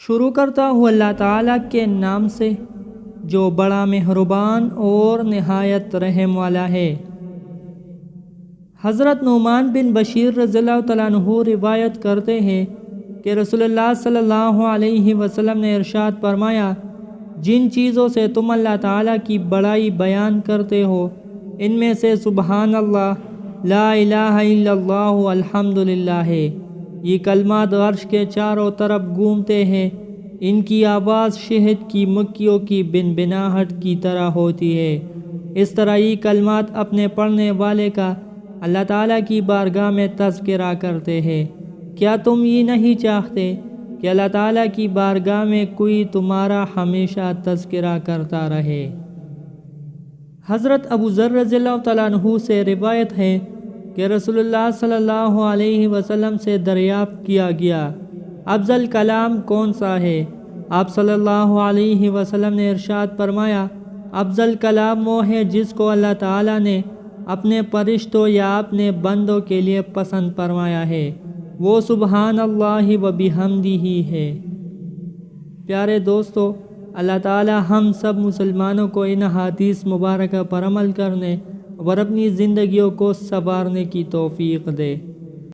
شروع کرتا ہوں اللہ تعالیٰ کے نام سے جو بڑا مہربان اور نہایت رحم والا ہے۔ حضرت نعمان بن بشیر رضی اللہ تعالیٰ عنہ روایت کرتے ہیں کہ رسول اللہ صلی اللہ علیہ وسلم نے ارشاد فرمایا، جن چیزوں سے تم اللہ تعالیٰ کی بڑائی بیان کرتے ہو ان میں سے سبحان اللہ، لا الہ الا اللہ، الحمدللہ ہے۔ یہ کلمات عرش کے چاروں طرف گھومتے ہیں، ان کی آواز شہد کی مکھیوں کی بنبناہٹ کی طرح ہوتی ہے۔ اس طرح یہ کلمات اپنے پڑھنے والے کا اللہ تعالیٰ کی بارگاہ میں تذکرہ کرتے ہیں۔ کیا تم یہ نہیں چاہتے کہ اللہ تعالیٰ کی بارگاہ میں کوئی تمہارا ہمیشہ تذکرہ کرتا رہے؟ حضرت ابو ذر رضی اللہ تعالیٰ عنہ سے روایت ہے کہ رسول اللہ صلی اللہ علیہ وسلم سے دریافت کیا گیا، افضل کلام کون سا ہے؟ آپ صلی اللہ علیہ وسلم نے ارشاد فرمایا، افضل کلام وہ ہے جس کو اللہ تعالیٰ نے اپنے فرشتوں یا اپنے بندوں کے لیے پسند فرمایا ہے، وہ سبحان اللہ و بحمدہ ہے۔ پیارے دوستو، اللہ تعالیٰ ہم سب مسلمانوں کو ان حدیث مبارکہ پر عمل کرنے اور اپنی زندگیوں کو سنوارنے کی توفیق دے۔